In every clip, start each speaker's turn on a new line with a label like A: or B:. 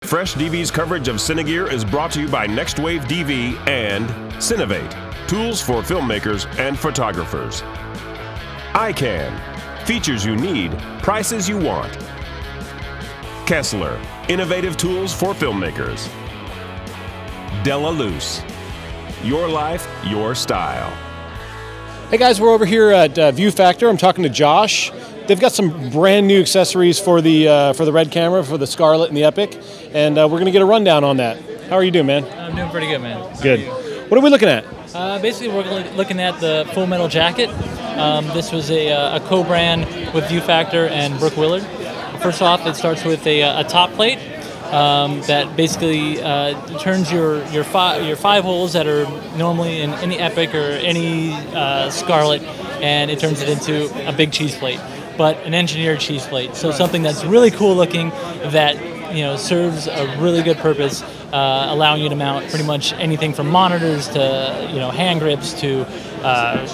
A: Fresh DV's coverage of Cinegear is brought to you by NextWaveDV and Cinevate, tools for filmmakers and photographers. ICANN, features you need, prices you want. Kessler, innovative tools for filmmakers. Della Loose, your life, your style.
B: Hey guys, we're over here at Viewfactor. I'm talking to Josh. They've got some brand new accessories for the Red camera, for the Scarlet and the Epic, and we're going to get a rundown on that. How are you doing, man?
C: I'm doing pretty good, man.
B: Good. What are we looking at?
C: Basically, we're looking at the Full Metal Jacket. This was a co-brand with Viewfactor and Brooke Willard. First off, it starts with a top plate that basically turns your five holes that are normally in any Epic or any Scarlet, and it turns it into a big cheese plate, but an engineered cheese plate. So something that's really cool looking, that serves a really good purpose, allowing you to mount pretty much anything from monitors to hand grips to I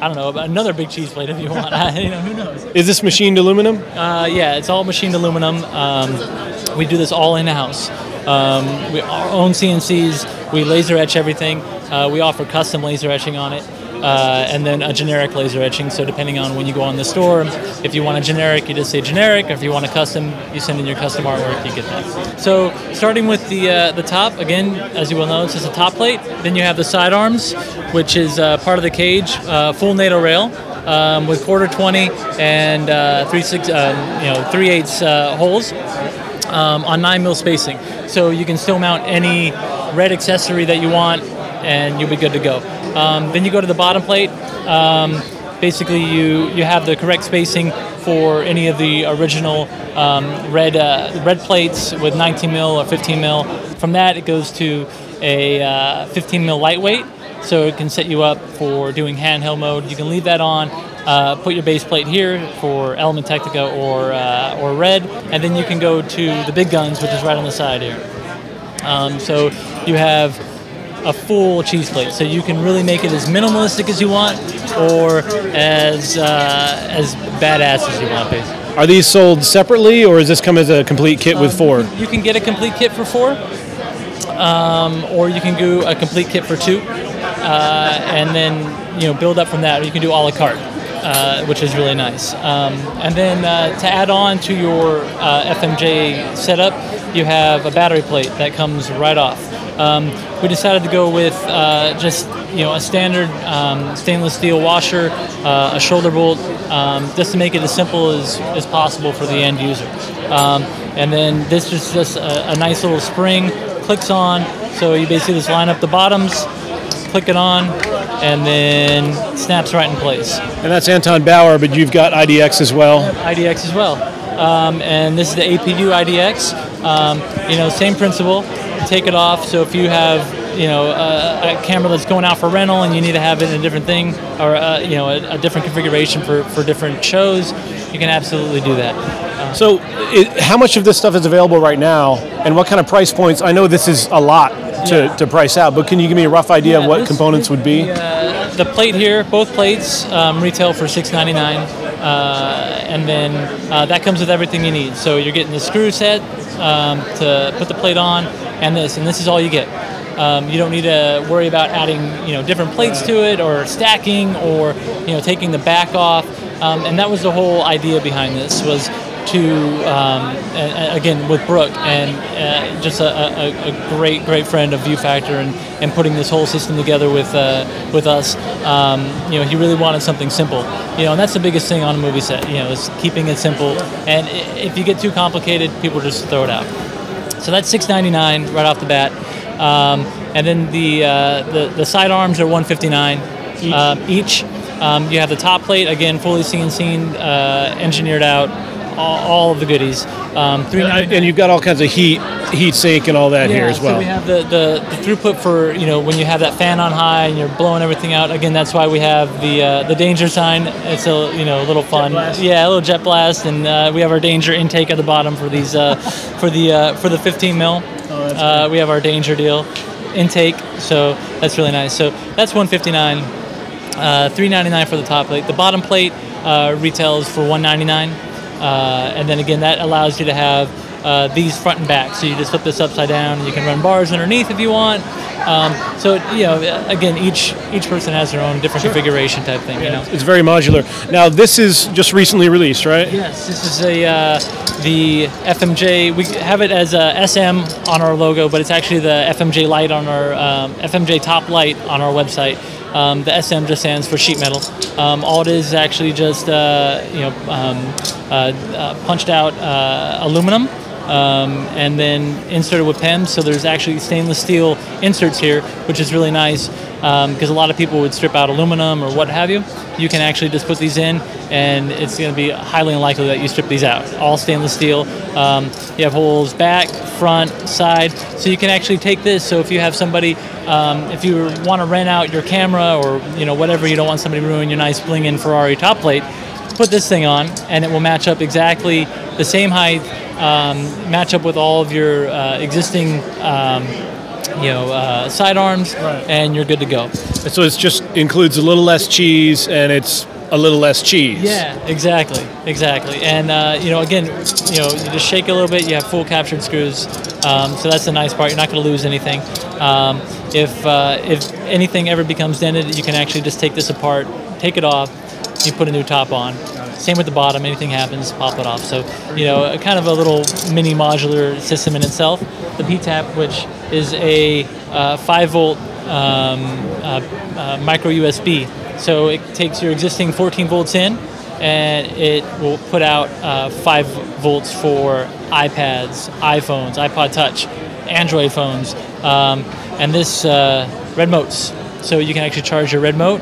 C: don't know, another big cheese plate if you want. Who knows?
B: Is this machined aluminum?
C: Yeah, it's all machined aluminum. We do this all in-house. We own CNCs. We laser etch everything. We offer custom laser etching on it. And then a generic laser etching, so depending on when you go on the store, if you want a generic, you just say generic, or if you want a custom, you send in your custom artwork, you get that. So starting with the top, again, as you will know, it's just a top plate. Then you have the side arms, which is part of the cage, full NATO rail, with quarter 20 and 3/8 holes on 9mm spacing. So you can still mount any red accessory that you want, and you'll be good to go. Then you go to the bottom plate. Basically, you have the correct spacing for any of the original red plates with 19mm or 15mm. From that, it goes to a 15mm lightweight, so it can set you up for doing handheld mode. You can leave that on, put your base plate here for Element Technica or red, and then you can go to the big guns, which is right on the side here. So you have a full cheese plate, so you can really make it as minimalistic as you want, or as badass as you want, basically.
B: Are these sold separately, or does this come as a complete kit with four?
C: You can get a complete kit for 4, or you can do a complete kit for 2, and then build up from that. Or you can do a la carte, which is really nice. And then to add on to your FMJ setup, you have a battery plate that comes right off. We decided to go with just a standard stainless steel washer, a shoulder bolt, just to make it as simple as possible for the end user. And then this is just a nice little spring, clicks on, so you basically just line up the bottoms, click it on, and then snaps right in place.
B: And that's Anton Bauer, but you've got IDX as well.
C: IDX as well. And this is the APU IDX. Same principle. Take it off, so if you have a camera that's going out for rental and you need to have it in a different thing, or a different configuration for different shows, you can absolutely do that.
B: So how much of this stuff is available right now, and what kind of price points? I know this is a lot to price out, but can you give me a rough idea of what components would be?
C: The plate here, both plates, retail for $6.99, and then that comes with everything you need. So you're getting the screw set to put the plate on, and this is all you get. You don't need to worry about adding different plates to it, or stacking, or taking the back off. And that was the whole idea behind this, was to again with Brooke, and just a great friend of Viewfactor, and putting this whole system together with us. He really wanted something simple, and that's the biggest thing on a movie set, is keeping it simple. And if you get too complicated, people just throw it out. So that's $6.99 right off the bat. And then the side arms are $159 each. You have the top plate, again, fully CNC'd, engineered out, all of the goodies.
B: And you've got all kinds of heat sink and all that here as well.
C: So we have the throughput for when you have that fan on high and you're blowing everything out. Again, that's why we have the danger sign. It's a little fun. Yeah, a little jet blast, and we have our danger intake at the bottom for these for the 15mm. We have our danger deal intake, so that's really nice. So that's $159, $3.99 for the top plate. The bottom plate retails for $199. And then again, that allows you to have these front and back. So you just flip this upside down, and you can run bars underneath if you want. So again, each person has their own different configuration type thing.
B: It's very modular. Now this is just recently released, right?
C: Yes, this is the FMJ. We have it as a SM on our logo, but it's actually the FMJ light on our FMJ top light on our website. The SM just stands for sheet metal. All it is actually just punched out aluminum. And then inserted with PEMs, so there's actually stainless steel inserts here, which is really nice because a lot of people would strip out aluminum or what have you. You can actually just put these in, and it's going to be highly unlikely that you strip these out. All stainless steel. You have holes back, front, side, so you can actually take this. So if you have somebody, if you want to rent out your camera or whatever, you don't want somebody to ruin your nice bling-in Ferrari top plate, put this thing on, and it will match up exactly the same height. Match up with all of your existing, sidearms, right, and you're good to go.
B: So it just includes a little less cheese, and it's a little less cheese.
C: Yeah, exactly. And again, you just shake a little bit. You have full captured screws, so that's the nice part. You're not going to lose anything. If anything ever becomes dented, you can actually just take this apart, take it off, you put a new top on. Same with the bottom. Anything happens, pop it off. So, kind of a little mini modular system in itself. The P-Tap, which is a 5-volt micro USB. So it takes your existing 14 volts in, and it will put out 5 volts for iPads, iPhones, iPod Touch, Android phones, and this red motes. So you can actually charge your red mote.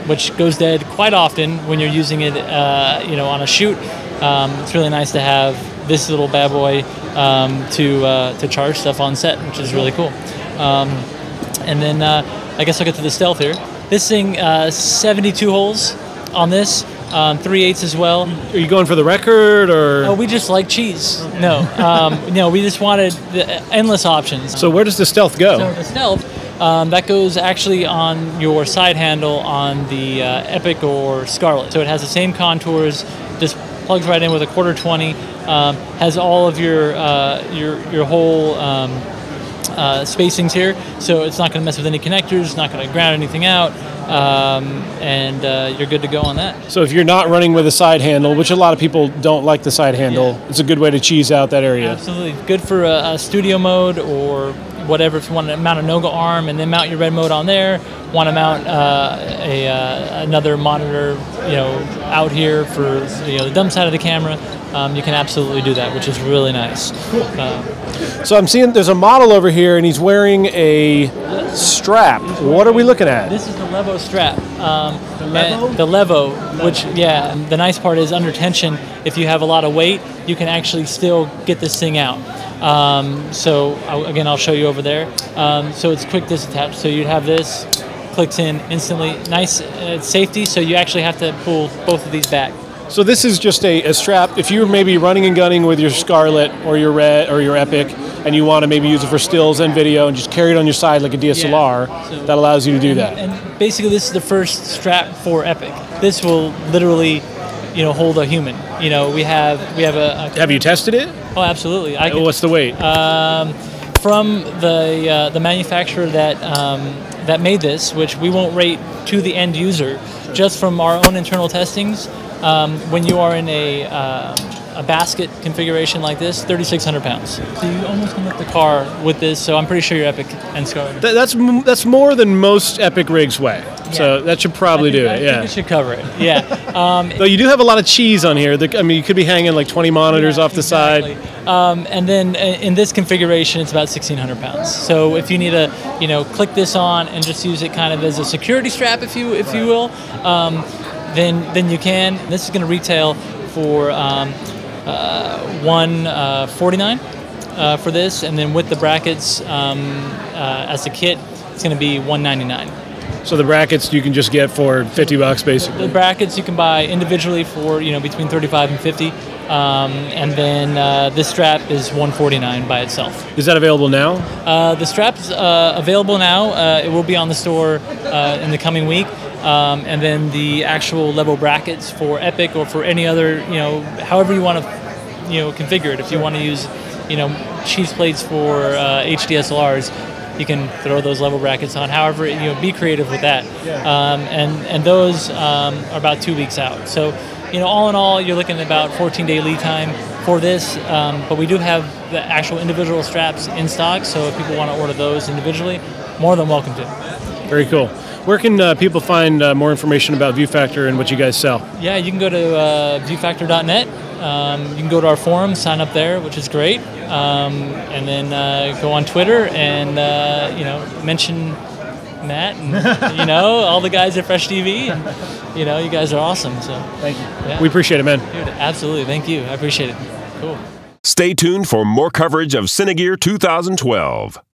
C: Which goes dead quite often when you're using it, on a shoot. It's really nice to have this little bad boy to charge stuff on set, which is really cool. And then I guess I'll get to the stealth here. This thing, 72 holes on this, 3/8 as well.
B: Are you going for the record, or?
C: Oh, we just like cheese. No, we just wanted the endless options.
B: So where does the stealth go?
C: So the stealth. That goes actually on your side handle on the Epic or Scarlet. So it has the same contours, just plugs right in with a 1/4-20, has all of your whole spacings here, so it's not going to mess with any connectors, it's not going to ground anything out, and you're good to go on that.
B: So if you're not running with a side handle, which a lot of people don't like the side handle, it's a good way to cheese out that area.
C: Absolutely. Good for a studio mode or whatever. If you want to mount a Noga arm and then mount your red mode on there, want to mount another monitor, out here for the dumb side of the camera, you can absolutely do that, which is really nice.
B: Cool. So I'm seeing there's a model over here, and he's wearing a strap. What are we looking at?
C: This is the Levo strap.
B: The Levo?
C: The Levo, which, the nice part is under tension, if you have a lot of weight, you can actually still get this thing out. So again, I'll show you over there. So it's quick disattach. So you'd have this, clicks in instantly. Nice safety, so you actually have to pull both of these back.
B: So this is just a strap. If you're maybe running and gunning with your Scarlet or your Red or your Epic, and you want to maybe use it for stills and video and just carry it on your side like a DSLR, that allows you to do that.
C: And basically, this is the first strap for Epic. This will literally, hold a human. We have a.
B: Have you tested it?
C: Oh, absolutely.
B: What's the weight?
C: From the manufacturer that made this, which we won't rate to the end user, just from our own internal testings. When you are in a basket configuration like this, 3,600 pounds. So you almost can lift the car with this. So I'm pretty sure your Epic and Scarlet.
B: That's more than most Epic rigs weigh. Yeah. So that should probably do it.
C: I think it should cover it. Yeah.
B: Though you do have a lot of cheese on here. You could be hanging like 20 monitors off the side.
C: And then in this configuration, it's about 1,600 pounds. So if you need to, click this on and just use it kind of as a security strap, if you will. Then you can. This is going to retail for $149 for this, and then with the brackets as a kit, it's going to be $199.
B: So the brackets you can just get for $50 basically.
C: The brackets you can buy individually for between $35 and $50, and then this strap is $149 by itself.
B: Is that available now?
C: The strap's available now. It will be on the store in the coming week. And then the actual level brackets for Epic or for any other, however you want to configure it. If you want to use, cheese plates for HDSLRs, you can throw those level brackets on. However, be creative with that.
B: Yeah.
C: And those are about 2 weeks out. So, all in all, you're looking at about 14-day lead time for this. But we do have the actual individual straps in stock. So if people want to order those individually, more than welcome to.
B: Very cool. Where can people find more information about Viewfactor and what you guys sell?
C: Yeah, you can go to viewfactor.net. You can go to our forum, sign up there, which is great, and then go on Twitter and mention Matt and all the guys at Fresh TV. And, you guys are awesome. So
B: thank you.
C: Yeah.
B: We appreciate it, man.
C: Dude, absolutely, thank you. I appreciate it. Cool.
A: Stay tuned for more coverage of Cinegear 2012.